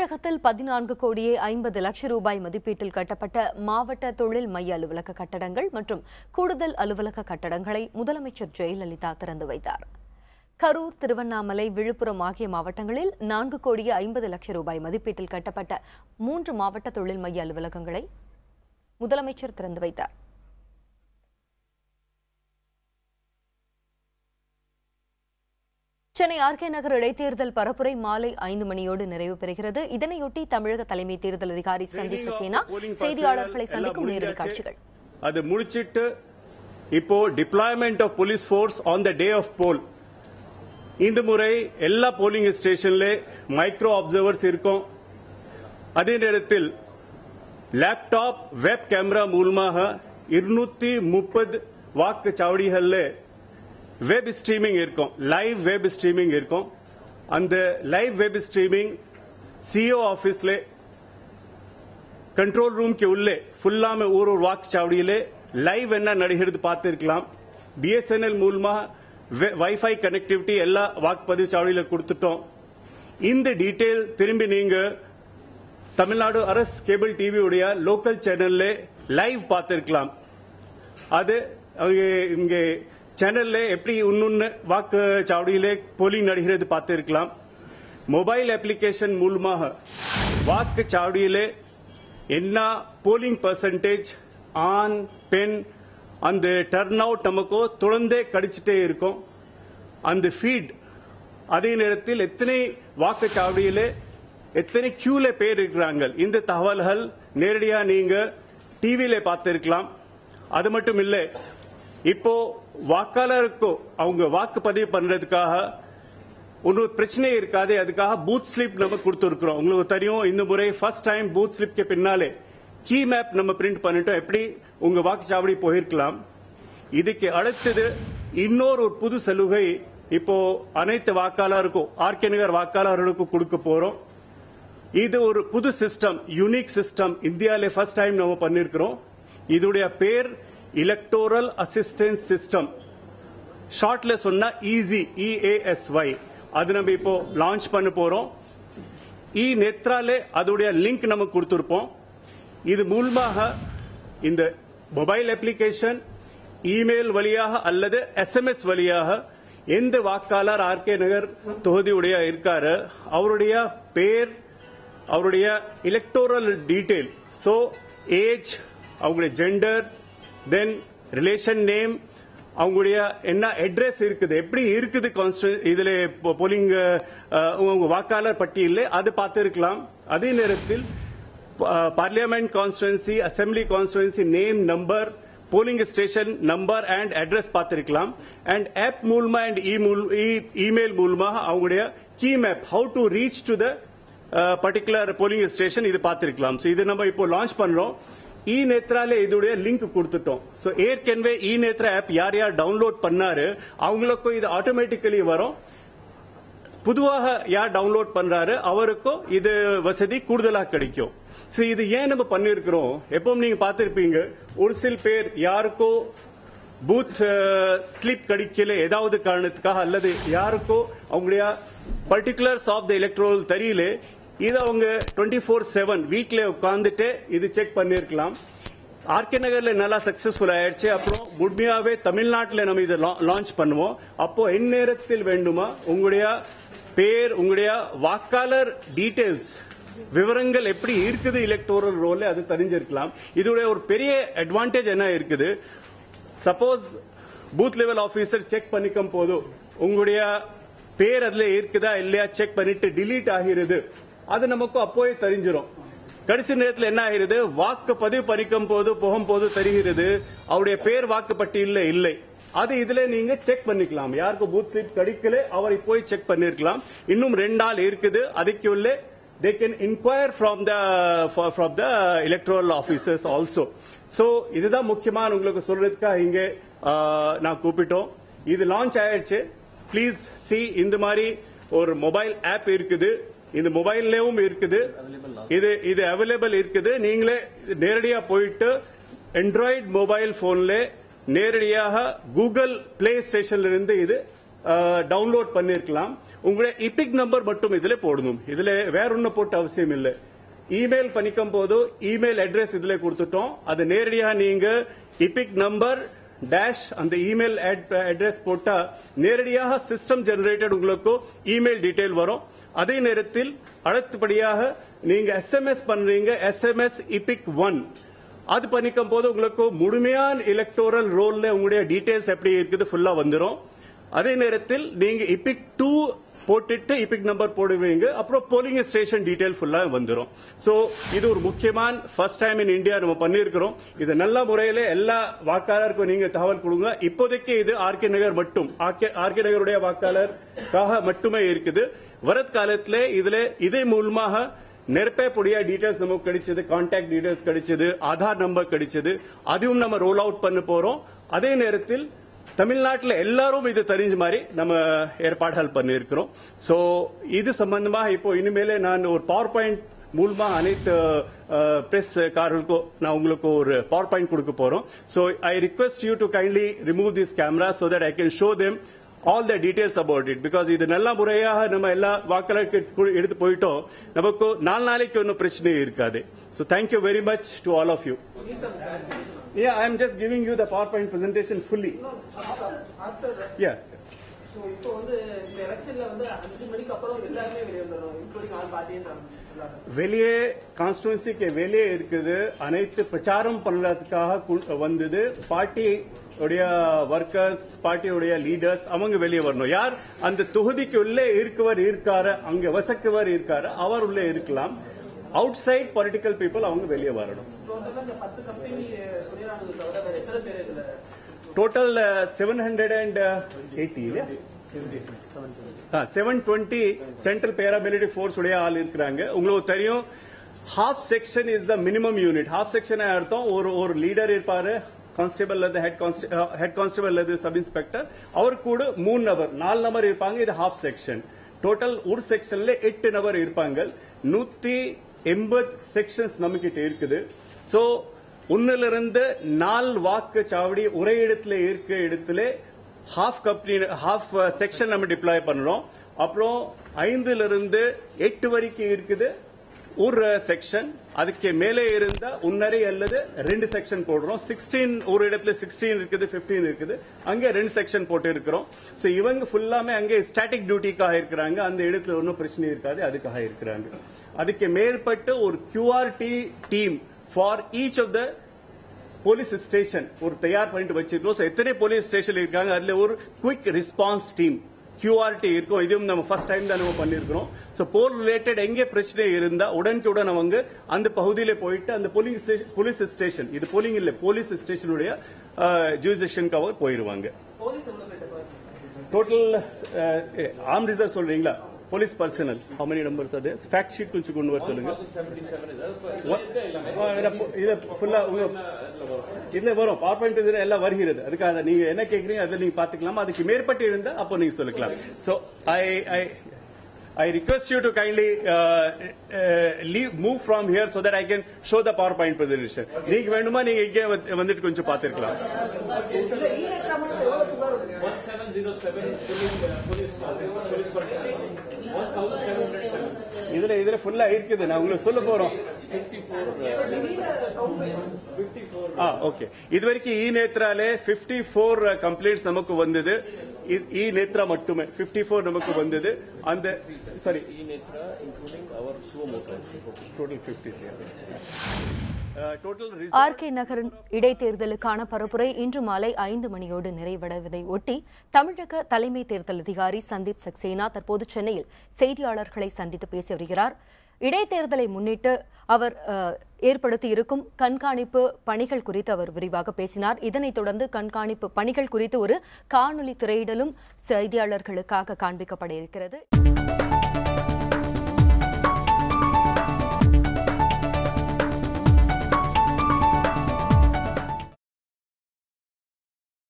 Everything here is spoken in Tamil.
தமிழகத்தில் 14 கோடியே 50 லட்சம் ரூபாய் மதிப்பீட்டில் கட்டப்பட்ட மாவட்ட தொழில் மைய அலுவலக கட்டடங்கள் மற்றும் கூடுதல் அலுவலக கட்டடங்களை முதலமைச்சர் ஜெயலலிதா திறந்து வைத்தார். கரூர், திருவண்ணாமலை, விழுப்புரம் ஆகிய மாவட்டங்களில் 4 கோடியே 50 லட்சம் ரூபாய் மதிப்பீட்டில் கட்டப்பட்ட 3 மாவட்ட தொழில் மைய அலுவலகங்களை முதலமைச்சர் திறந்து வைத்தார். சென்னை ஆர்கே நகர் இடைத்தேர்தல் பரப்புரை மாலை 5 மணியோடு நிறைவு பெறுகிறது. இதனையொட்டி தமிழக தலைமை தேர்தல் அதிகாரி சந்தீப் சக்சேனா செய்தியாளர்களை சந்திக்கும் நேரடி காட்சிகள். அது முடிச்சிட்டு இப்போ deployment of police force on the day of poll. இந்த முறை எல்லா போலிங் ஸ்டேஷன்ல மைக்ரோ அப்சர்வர்ஸ் இருக்கும். அதே நேரத்தில் லேப்டாப் வெப் கேமரா மூலமாக 230 வாக்கு சாவடிகள்ல வெப் ஸ்ட்ரீமிங் இருக்கும், லைவ் வெப் ஸ்ட்ரீமிங் இருக்கும். அந்த லைவ் வெப் ஸ்ட்ரீமிங் சிஓ ஆபீஸ்ல கண்ட்ரோல் ரூம் के உள்ளே ஃபுல்லாம ஒரு வாக்கு சாவடியிலே லைவ் என்ன நடக்கிறது பார்த்திருக்கலாம். பிஎஸ்என்எல் மூலமா வைஃபை கனெக்டிவிட்டி எல்லா வாக்குப்பதிவு சாவடியில கொடுத்துட்டோம். இந்த டீடைல் திரும்பி நீங்க தமிழ்நாடு அரசு கேபிள் டிவி உடைய லோக்கல் சேனல்ல லைவ் பார்த்திருக்கலாம். அது இங்கே சேனல்ல எப்படி இன்னொன்னு வாக்கு சாவடியிலே போலிங் நடக்கிறது பார்த்திருக்கலாம். மொபைல் அப்ளிகேஷன் மூலமாக வாக்கு சாவடியிலே என்ன போலிங் பர்சன்டேஜ் ஆன் பெண் அந்த டர்ன் அவுட் நமக்கு தொடர்ந்தே கிடைச்சிட்டே இருக்கும். அந்த ஃபீட் அதே நேரத்தில் எத்தனை வாக்கு சாவடியிலே எத்தனை கியூல பேர் இருக்கிறாங்க இந்த தகவல்கள் நேரடியா நீங்க டிவியில பார்த்திருக்கலாம். அது மட்டும் இல்லை, இப்போ வாக்காளருக்கு அவங்க வாக்குப்பதிவு பண்றதுக்காக ஒன்றும் பிரச்சனை இருக்காது. அதுக்காக பூத் ஸ்லிப் நம்ம கொடுத்துருக்கிறோம். உங்களுக்கு தெரியும், இந்த முறை ஃபர்ஸ்ட் டைம் பூத் ஸ்லிப்க்கு பின்னாலே கீ மேப் நம்ம பிரிண்ட் பண்ணிட்டோம். எப்படி உங்க வாக்குச்சாவடி போயிருக்கலாம். இதுக்கு அடுத்தது இன்னொரு புது சலுகை இப்போ அனைத்து வாக்காளருக்கும் ஆர்கே நகர் வாக்காளர்களுக்கும் கொடுக்க போறோம். இது ஒரு புது சிஸ்டம், யூனிக் சிஸ்டம், இந்தியாவிலே ஃபர்ஸ்ட் டைம் நம்ம பண்ணிருக்கிறோம். இதோடைய பேர் எலக்டோரல் அசிஸ்டன்ஸ் சிஸ்டம். ஷார்ட்ல சொன்னா ஈஸி, EASY. அது நம்ம இப்போ லான்ச் பண்ண போறோம். நேத்ராலே அதோடைய லிங்க் நம்ம கொடுத்திருப்போம். இது மூலமாக இந்த மொபைல் அப்ளிகேஷன், இமெயில் வழியாக அல்லது SMS வழியாக எந்த வாக்காளர் ஆர்கே நகர் தொகுதியுடைய இருக்காரு அவருடைய பேர், அவருடைய எலக்டோரல் டீடைல், சோ ஏஜ், அவங்களுடைய ஜெண்டர், தென் ரிலேஷன் நேம், அவங்களுடைய என்ன அட்ரஸ் இருக்குது, எப்படி இருக்குது இதுல போலிங் வாக்காளர் பட்டியல் அது பார்த்திருக்கலாம். அதே நேரத்தில் parliament constituency, assembly constituency name, number, polling station number and address பார்த்திருக்கலாம். அண்ட் ஆப் மூலமா அண்ட் இமெயில் மூலமா அவங்களுடைய key map, how to reach to the particular polling station இது பார்த்திருக்கலாம். இது நம்ம இப்போ லான்ச் பண்றோம். நேத்ரால இதோடைய லிங்க் கொடுத்துட்டோம். சோ ஏற்கனவே நேத்ரா ஆப் யார் யார் டவுன்லோட் பண்ணாரு அவங்களுக்கும் இது ஆட்டோமேட்டிக்கலி வரும். புதுவாக யார் டவுன்லோட் பண்றாரு அவருக்கும் இது வசதி கூடுதலா கிடைக்கும். சோ இது ஏன் நம்ம பண்ணிருக்கிறோம், எப்பவும் நீங்க பார்த்திருப்பீங்க ஒரு சில பேர் யாருக்கோ பூத் ஸ்லிப் கிடைக்கல ஏதாவது காரணத்துக்காக அல்லது யாருக்கோ அவங்களுடைய பர்டிகுலர்ஸ் ஆஃப் த எலக்ட்ரோல் தெரியல, இது அவங்க 24/7 வீட்ல உட்கார்ந்துட்டு இது செக் பண்ணிருக்கலாம். ஆர்கே நகர்ல நல்லா சக்சஸ்ஃபுல் ஆயிடுச்சு. அப்புறம் முழுமையாவே தமிழ்நாட்டில் நம்ம இதை லான்ச் பண்ணுவோம். அப்போ எந்நேரத்தில் வேண்டுமா உங்களுடைய பேர், உங்களுடைய வாக்காளர் டீடைல்ஸ் விவரங்கள் எப்படி இருக்குது எலக்டோரல் ரோல் அது தெரிஞ்சிருக்கலாம். இதோட ஒரு பெரிய அட்வான்டேஜ் என்ன இருக்குது, suppose booth level officer check பண்ணிக்கும் போது உங்களுடைய பேர் அதுல இருக்குதா இல்லையா செக் பண்ணிட்டு டிலீட் ஆகிறது, அது நமக்கு அப்போவே தெரிஞ்சிடும். கடைசி நேரத்தில் என்ன ஆகிறது, வாக்கு பதிவு பண்ணிக்கும் போது போகும்போது தெரிகிறது அவருடைய பேர் வாக்குப்பட்டியல்ல இல்லை. அது இதுல நீங்க செக் பண்ணிக்கலாம். யாருக்கு பூத் ஸ்லிப் கிடைக்கல அவரை போய் செக் பண்ணிருக்கலாம். இன்னும் 2 நாள் இருக்குது. அதுக்குள்ளே they can inquire from the electoral officers also. So இதுதான் முக்கியமான உங்களுக்கு சொல்றதுக்காக இங்க நான் கூப்பிட்டோம். இது லான்ச் ஆயிடுச்சு. ப்ளீஸ் சி, இந்த மாதிரி ஒரு மொபைல் ஆப் இருக்குது, இந்த மொபைல்லயும் இருக்குது, இது அவைலபிள் இருக்குது. நீங்களே நேரடியா போயிட்டு ஆண்ட்ராய்டு மொபைல் போன்ல நேரடியாக கூகுள் பிளே ஸ்டேஷன்ல இருந்து இது டவுன்லோட் பண்ணிருக்கலாம். உங்களுடைய இபிக் நம்பர் மட்டும் இதுல போடணும். இதுல வேற ஒன்னும் போட்ட அவசியம் இல்லை. இமெயில் பண்ணிக்கும் போது இமெயில் அட்ரஸ் இதுல கொடுத்துட்டோம். அது நேரடியா நீங்க இபிக் நம்பர் டேஷ் அந்த இமெயில் அட்ரஸ் போட்டா நேரடியாக சிஸ்டம் ஜெனரேட்டட் உங்களுக்கு இமெயில் டீடைல் வரும். அதே நேரத்தில் அடுத்தபடியாக நீங்க எஸ்எம்எஸ் பண்றீங்க, எஸ்எம்எஸ் இபிக் 1 அது பண்ணிக்கும் போது உங்களுக்கு முழுமையான எலக்டோரல் ரோல்ல உங்களுடைய டீடைல்ஸ் எப்படி இருக்குது ஃபுல்லா வந்துடும். அதே நேரத்தில் நீங்க இபிக் 2 போட்டுட்டு இபிக் நம்பர் போடுவீங்க, அப்புறம் போலிங் ஸ்டேஷன் டீடைல் ஃபுல்லா வந்துடும். சோ இது ஒரு முக்கியமான ஃபர்ஸ்ட் டைம் இன் இந்தியா நம்ம பண்ணிருக்கிறோம். இது நல்ல முறையில எல்லா வாக்காளருக்கும் நீங்க தகவல் கொடுங்க. இப்போதைக்கு இது ஆர்கே நகர் மட்டும், ஆர்கே நகருடைய வாக்காளருக்காக மட்டுமே இருக்குது. வரத் காலத்துல இதுல இதே மூலமாக நெருப்பேப்புடைய டீடைல்ஸ் நமக்கு கிடைச்சது, கான்டாக்ட் டீடைல்ஸ் கிடைச்சது, ஆதார் நம்பர் கிடைச்சது, அதுவும் நம்ம ரோல் அவுட் பண்ண போறோம். அதே நேரத்தில் தமிழ்நாட்டில் எல்லாரும் இது தெரிஞ்ச மாதிரி நம்ம ஏற்பாடுகள் பண்ணிருக்கிறோம். சோ இது சம்பந்தமா இப்போ இனிமேலே நான் ஒரு பவர் பாயிண்ட் மூலமா அனைத்து பிரஸ் காரர்களுக்கும் நான் உங்களுக்கு ஒரு பவர் பாயிண்ட் கொடுக்க போறோம். So I request you to kindly remove this camera so that I can show them all the details about it, because இது நல்ல முறையாக நம்ம எல்லா வாக்காளருக்கு எடுத்து போயிட்டோம், நமக்கு 4 நாளைக்கு ஒன்னும் பிரச்சனை இருக்காது. So thank you very much to all of you. Yeah, I am just giving you the PowerPoint presentation fully. After that. Yeah. So இப்போ வந்து இந்த எலெக்ஷன்ல வந்து 5 மணிக்கு அப்புறம் எல்லாரும் வெளிய வந்துறோம், இன்க்ளூடிங் ஆல் பார்ட்டிஸ். வெளியே கான்ஸ்டிட்யூன்சிக்கு வெளியே இருக்குது, அனைத்து பிரச்சாரம் பண்றதுக்காக வந்தது பார்ட்டி உடைய வர்க்கர்ஸ், பார்ட்டியுடைய லீடர்ஸ் அவங்க வெளியே வரணும். யார் அந்த தொகுதிக்கு உள்ளே இருக்கவர் இருக்காரு, அங்க வசக்கவர் இருக்காரு, அவர் உள்ளே இருக்கலாம். அவுட் சைட் பொலிட்டிக்கல் பீப்புள் அவங்க வெளியே வரணும். டோட்டல் 720 சென்ட்ரல் பேராமிலிட்டரி ஃபோர்ஸ் உடைய ஆள் இருக்கிறாங்க. உங்களுக்கு தெரியும், half section is the minimum unit. Half section அர்த்தம் ஒரு லீடர் இருப்பாரு, கான்ஸ்டபிள் அல்லது ஹெட் கான்ஸ்டபிள் அல்லது சப் இன்ஸ்பெக்டர், அவர் கூட 3 நபர் 4 நபர் இருப்பாங்க. இது ஹாஃப் செக்ஷன். டோட்டல் ஒரு செக்ஷன்ல 8 நபர் இருப்பாங்க. 180 செக்ஷன்ஸ் நம்மகிட்ட இருக்குது. சோ 1லிருந்து 4 வாக்கு சாவடி ஒரே இடத்துல இருக்க இடத்துல ஹாஃப் செக்ஷன் நம்ம டிப்ளாய் பண்றோம். அப்புறம் 5லிருந்து 8 வரைக்கும் இருக்குது ஒரு செக்ஷன். அதுக்கு மேலே இருந்தா 1.5 அல்லது 2 செக்ஷன் போடுறோம். 16 ஒரு இடத்துல 16 இருக்குது, 15 இருக்குது, அங்க 2 செக்ஷன் போட்டு இருக்கிறோம். சோ இவங்க ஃபுல்லாமே அங்கே ஸ்டாட்டிக் டியூட்டிக்காக இருக்கிறாங்க. அந்த இடத்துல ஒன்னும் பிரச்சனை இருக்காது, அதுக்காக இருக்கிறாங்க. அதுக்கு மேற்பட்டு ஒரு QRT team for each of the police station ஒரு தயார் பண்ணிட்டு வச்சிருக்கோம். எத்தனை போலீஸ் ஸ்டேஷன் இருக்காங்க அதுல ஒரு குவிக் ரெஸ்பான்ஸ் டீம் QRT இருக்கும். இதுவும் நம்ம ஃபர்ஸ்ட் டைம் தான் நம்ம பண்ணிருக்கிறோம். சோ போல் ரிலேட்டட் எங்கே பிரச்சனை இருந்தா உடனுக்குடன் அவங்க அந்த பகுதியில போயிட்டு அந்த போலீஸ் ஸ்டேஷன், இது போலிங் இல்ல, போலீஸ் ஸ்டேஷனுடைய ஜூரிஸ்டிக்ஷனுக்கு அவர் போயிருவாங்க. டோட்டல் ஆர்ம் ரிசர்வ் சொல்றீங்களா? Police personal how many numbers are there? Fact sheet கொஞ்சம் கொண்டு வர சொல்லுங்க. இது ஃபுல்லா இதுல வரும், பவர் பாயிண்ட் இதுல எல்லாம் வருகிறது. அதுக்காக நீங்க என்ன கேக்குறீங்க அதுல நீங்க பாத்துக்கலாம். அதுக்கு மேற்பட்டு இருந்தா அப்போ நீங்க சொல்லிக்கலாம். So I request you to kindly move from here so that I can show the PowerPoint presentation. நீங்க வேணுமா நீங்க இங்கே வந்துட்டு கொஞ்சம் பாத்துக்கலாம். 1707 இதுல ஃபுல்லா இருக்குது. நான் உங்களுக்கு சொல்ல போறோம். ஓகே, இதுவரைக்கும் நேத்ராலே 54 கம்ப்ளைண்ட்ஸ் நமக்கு வந்தது. நேத்ரா மட்டுமே 54 நமக்கு வந்தது. அந்த சாரி ஆர்கே நகரின் இடைத்தேர்தலுக்கான பரப்புரை இன்று மாலை 5 மணியோடு நிறைவடைவதை ஒட்டி தமிழக தலைமை தேர்தல் அதிகாரி சந்தீப் சக்சேனா தற்போது சென்னையில் செய்தியாளர்களை சந்தித்து பேசி வருகிறார். இடைத்தேர்தலை முன்னிட்டு அவர் ஏற்படுத்தியிருக்கும் கண்காணிப்பு பணிகள் குறித்து அவர் விரிவாக பேசினார். இதனைத் தொடர்ந்து கண்காணிப்பு பணிகள் குறித்து ஒரு காணொலி திரையிடலும் செய்தியாளர்களுக்காக காண்பிக்கப்பட இருக்கிறது.